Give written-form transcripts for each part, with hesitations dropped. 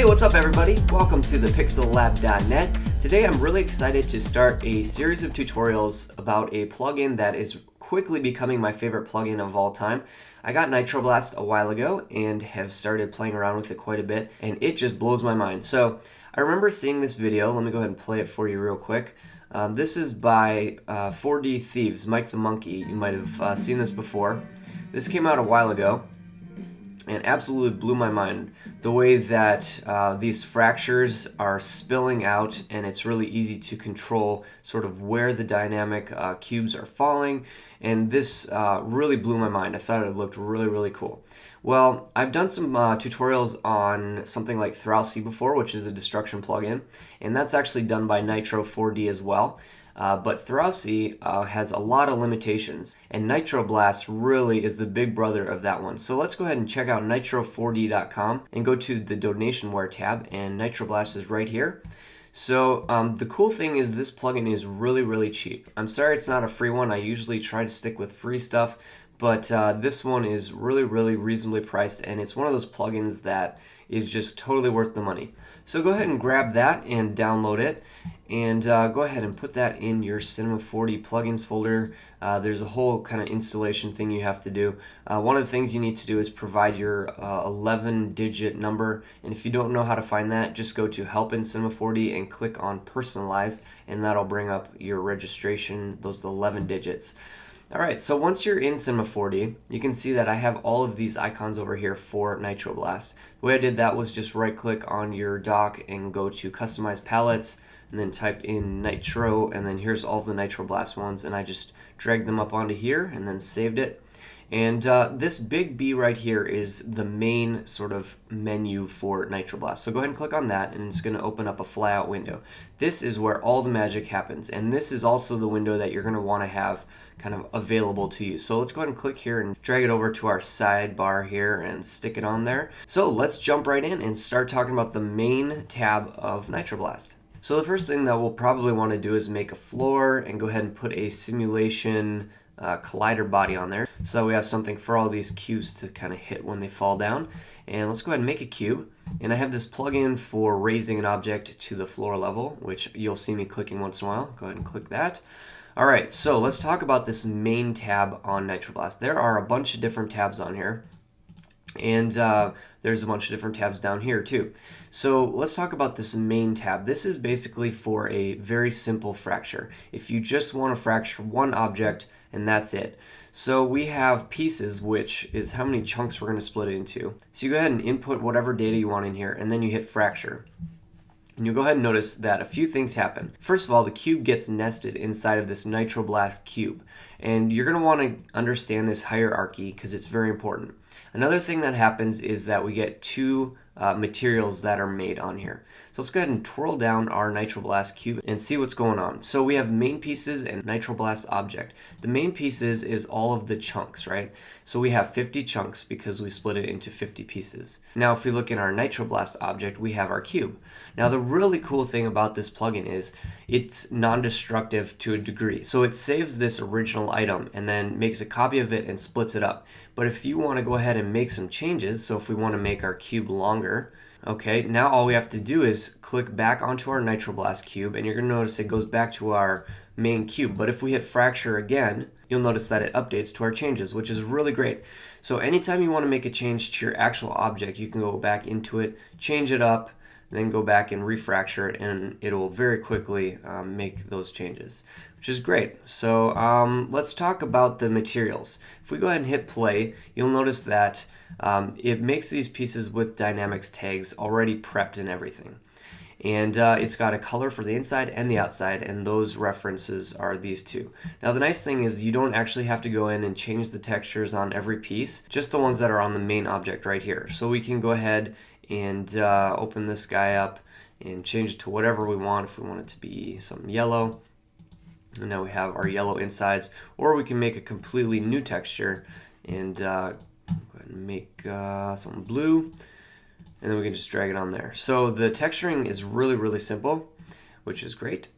What's up everybody? Welcome to the pixellab.net. Today I'm really excited to start a series of tutorials about a plugin that is quickly becoming my favorite plugin of all time. I got NitroBlast a while ago and have started playing around with it quite a bit, and it just blows my mind. So I remember seeing this video. Let me go ahead and play it for you real quick. This is by 4D Thieves, Mike the Monkey. You might have seen this before. This came out a while ago and absolutely blew my mind. The way that these fractures are spilling out, and it's really easy to control sort of where the dynamic cubes are falling, and this really blew my mind. I thought it looked really cool. Well, I've done some tutorials on something like Throwsy before, which is a destruction plugin, and that's actually done by Nitro 4D as well. But Throwsy has a lot of limitations, and NitroBlast really is the big brother of that one. So let's go ahead and check out nitro4d.com and go to the Donationware tab, and NitroBlast is right here. So the cool thing is this plugin is really cheap. I'm sorry it's not a free one. I usually try to stick with free stuff, but this one is really reasonably priced, and it's one of those plugins that is just totally worth the money. So go ahead and grab that and download it, and go ahead and put that in your Cinema 4D plugins folder. There's a whole kind of installation thing you have to do. One of the things you need to do is provide your 11-digit number, and if you don't know how to find that, just go to Help in Cinema 4D and click on Personalized, and that'll bring up your registration, those 11 digits. Alright, so once you're in Cinema 4D, you can see that I have all of these icons over here for NitroBlast. The way I did that was just right click on your dock and go to Customize Palettes, and then type in Nitro, and then here's all the NitroBlast ones, and I just dragged them up onto here and then saved it. And this big B right here is the main sort of menu for NitroBlast. So go ahead and click on that, and it's going to open up a flyout window. This is where all the magic happens, and this is also the window that you're going to want to have kind of available to you. So let's go ahead and click here and drag it over to our sidebar here and stick it on there. So let's jump right in and start talking about the main tab of NitroBlast. So the first thing that we'll probably want to do is make a floor and go ahead and put a simulation collider body on there, so that we have something for all these cubes to kind of hit when they fall down. And let's go ahead and make a cube, and I have this plugin for raising an object to the floor level, which you'll see me clicking once in a while. Go ahead and click that. Alright, so let's talk about this main tab on NitroBlast. There are a bunch of different tabs on here, and there's a bunch of different tabs down here too. So let's talk about this main tab. This is basically for a very simple fracture. If you just want to fracture one object and that's it. So we have pieces, which is how many chunks we're going to split it into. So you go ahead and input whatever data you want in here, and then you hit fracture. And you'll go ahead and notice that a few things happen. First of all, the cube gets nested inside of this NitroBlast cube. And you're going to want to understand this hierarchy because it's very important. Another thing that happens is that we get two materials that are made on here. So let's go ahead and twirl down our NitroBlast cube and see what's going on. So we have main pieces and NitroBlast object. The main pieces is all of the chunks, right? So we have 50 chunks because we split it into 50 pieces. Now if we look in our NitroBlast object, we have our cube. Now the really cool thing about this plugin is it's non-destructive to a degree. So it saves this original item and then makes a copy of it and splits it up. But if you want to go ahead and make some changes, so if we want to make our cube longer, okay, now all we have to do is click back onto our NitroBlast cube, and you're going to notice it goes back to our main cube. But if we hit fracture again, you'll notice that it updates to our changes, which is really great. So anytime you want to make a change to your actual object, you can go back into it, change it up, then go back and refracture it, and it will very quickly make those changes, which is great. So let's talk about the materials. If we go ahead and hit play, you'll notice that it makes these pieces with dynamics tags already prepped and everything. And it's got a color for the inside and the outside, and those references are these two. Now the nice thing is you don't actually have to go in and change the textures on every piece, just the ones that are on the main object right here. So we can go ahead and open this guy up and change it to whatever we want. If we want it to be some yellow, and now we have our yellow insides, or we can make a completely new texture and go ahead and make something blue, and then we can just drag it on there. So the texturing is really simple, which is great.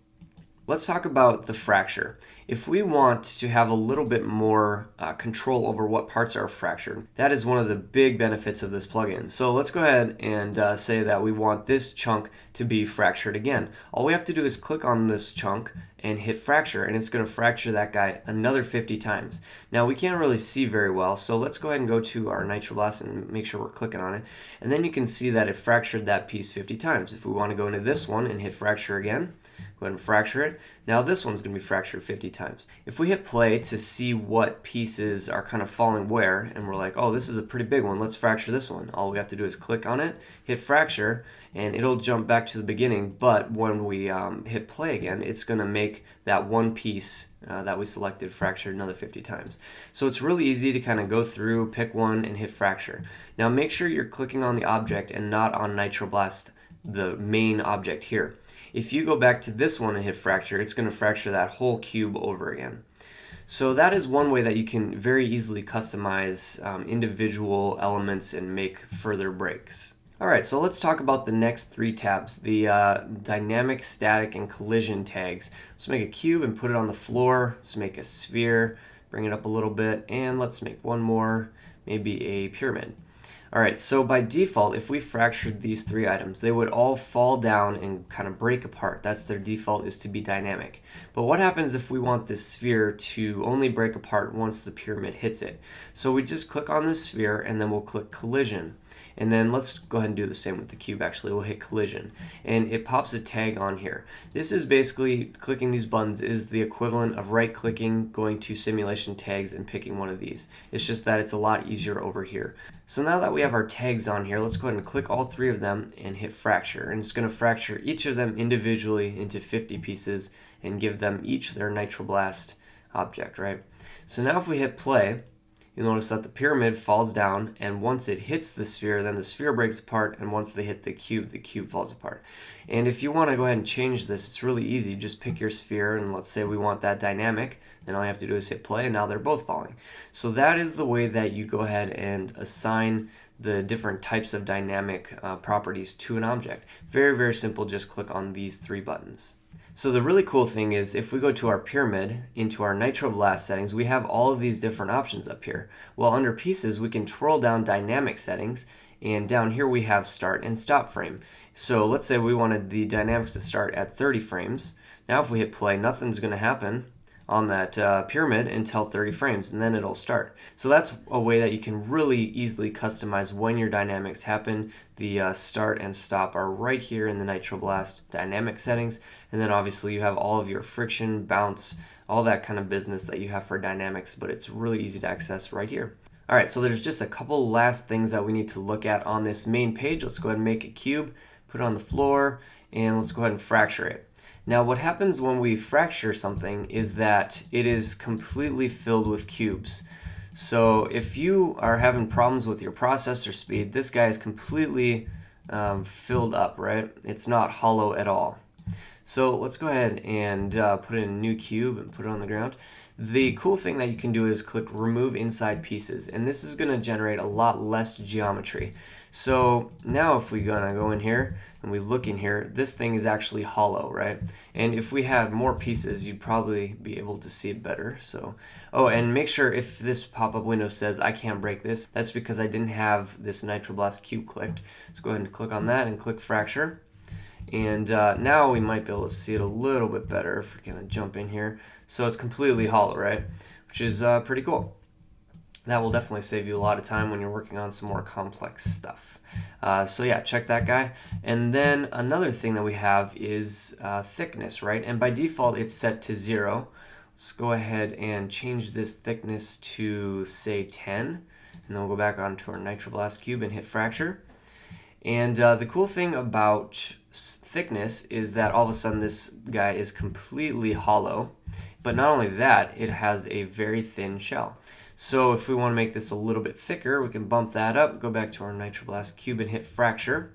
Let's talk about the fracture. If we want to have a little bit more control over what parts are fractured, that is one of the big benefits of this plugin. So let's go ahead and say that we want this chunk to be fractured again. All we have to do is click on this chunk and hit fracture, and it's going to fracture that guy another 50 times. Now we can't really see very well, so let's go ahead and go to our NitroBlast and make sure we're clicking on it, and then you can see that it fractured that piece 50 times. If we want to go into this one and hit fracture again, go ahead and fracture it. Now this one's going to be fractured 50 times. If we hit play to see what pieces are kind of falling where, and we're like, oh, this is a pretty big one, let's fracture this one. All we have to do is click on it, hit fracture, and it'll jump back to the beginning, but when we hit play again, it's going to make that one piece that we selected fractured another 50 times. So it's really easy to kind of go through, pick one, and hit fracture. Now make sure you're clicking on the object and not on NitroBlast, the main object here. If you go back to this one and hit fracture, it's going to fracture that whole cube over again. So that is one way that you can very easily customize individual elements and make further breaks. Alright, so let's talk about the next three tabs, the dynamic, static, and collision tags. Let's make a cube and put it on the floor. Let's make a sphere, bring it up a little bit, and let's make one more, maybe a pyramid. Alright, so by default, if we fractured these three items, they would all fall down and kind of break apart. That's their default, is to be dynamic. But what happens if we want this sphere to only break apart once the pyramid hits it? So we just click on this sphere and then we'll click collision. And then let's go ahead and do the same with the cube actually. We'll hit collision and it pops a tag on here. This is basically, clicking these buttons is the equivalent of right clicking, going to simulation tags and picking one of these. It's just that it's a lot easier over here. So now that we have our tags on here, let's go ahead and click all three of them and hit fracture. And it's going to fracture each of them individually into 50 pieces and give them each their NitroBlast object, right? So now if we hit play, you'll notice that the pyramid falls down, and once it hits the sphere, then the sphere breaks apart, and once they hit the cube falls apart. And if you want to go ahead and change this, it's really easy. Just pick your sphere, and let's say we want that dynamic, then all you have to do is hit play, and now they're both falling. So that is the way that you go ahead and assign the different types of dynamic properties to an object. Very, very simple. Just click on these three buttons. So the really cool thing is if we go to our pyramid, into our NitroBlast settings, we have all of these different options up here. Well, under pieces, we can twirl down dynamic settings, and down here we have start and stop frame. So let's say we wanted the dynamics to start at 30 frames. Now if we hit play, nothing's going to happen on that pyramid until 30 frames, and then it'll start. So that's a way that you can really easily customize when your dynamics happen. The start and stop are right here in the NitroBlast dynamic settings, and then obviously you have all of your friction, bounce, all that kind of business that you have for dynamics, but it's really easy to access right here. Alright, so there's just a couple last things that we need to look at on this main page. Let's go ahead and make a cube, put it on the floor, and let's go ahead and fracture it. Now what happens when we fracture something is that it is completely filled with cubes. So if you are having problems with your processor speed, this guy is completely filled up, right? It's not hollow at all. So let's go ahead and put in a new cube and put it on the ground. The cool thing that you can do is click remove inside pieces, and this is going to generate a lot less geometry. So now if we gonna go in here and we look in here, this thing is actually hollow, right? And if we had more pieces, you'd probably be able to see it better. So, oh, and make sure if this pop-up window says I can't break this, that's because I didn't have this NitroBlast cube clicked. Let's go ahead and click on that and click fracture. And now we might be able to see it a little bit better if we're gonna jump in here. So it's completely hollow, right? Which is pretty cool. That will definitely save you a lot of time when you're working on some more complex stuff. So yeah, check that guy. And then another thing that we have is thickness, right? And by default, it's set to 0. Let's go ahead and change this thickness to, say, 10. And then we'll go back onto our NitroBlast cube and hit fracture. And the cool thing about thickness is that all of a sudden this guy is completely hollow. But not only that, it has a very thin shell. So if we want to make this a little bit thicker, we can bump that up, go back to our NitroBlast cube and hit fracture.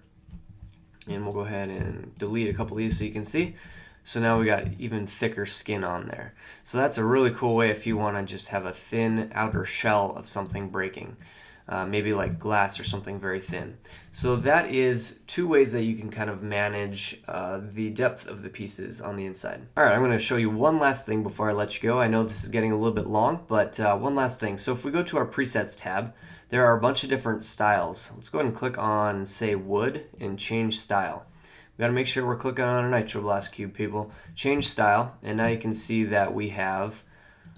And we'll go ahead and delete a couple of these so you can see. So now we got even thicker skin on there. So that's a really cool way if you want to just have a thin outer shell of something breaking. maybe like glass or something very thin. So that is two ways that you can kind of manage the depth of the pieces on the inside. All right, I'm going to show you one last thing before I let you go. I know this is getting a little bit long, but one last thing. So if we go to our presets tab, there are a bunch of different styles. Let's go ahead and click on, say, wood and change style. We got to make sure we're clicking on a NitroBlast cube, people. Change style, and now you can see that we have,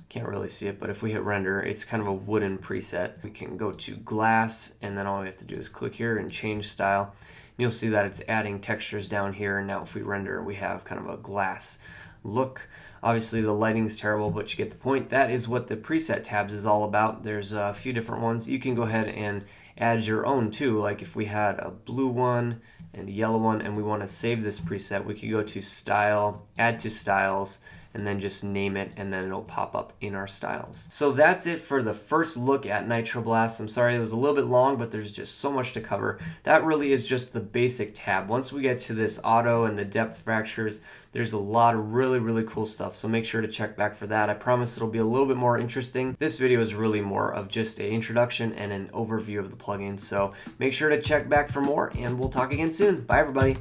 can't really see it, but if we hit render, it's kind of a wooden preset. We can go to glass, and then all we have to do is click here and change style. And you'll see that it's adding textures down here, and now if we render, we have kind of a glass look. Obviously the lighting's terrible, but you get the point. That is what the preset tabs is all about. There's a few different ones. You can go ahead and add your own too. Like if we had a blue one and a yellow one and we want to save this preset, we could go to style, add to styles, and then just name it, and then it'll pop up in our styles. So that's it for the first look at NitroBlast. I'm sorry it was a little bit long, but there's just so much to cover. That really is just the basic tab. Once we get to this auto and the depth fractures, there's a lot of really cool stuff, so make sure to check back for that. I promise it'll be a little bit more interesting. This video is really more of just an introduction and an overview of the plugin, so make sure to check back for more, and we'll talk again soon. Bye everybody.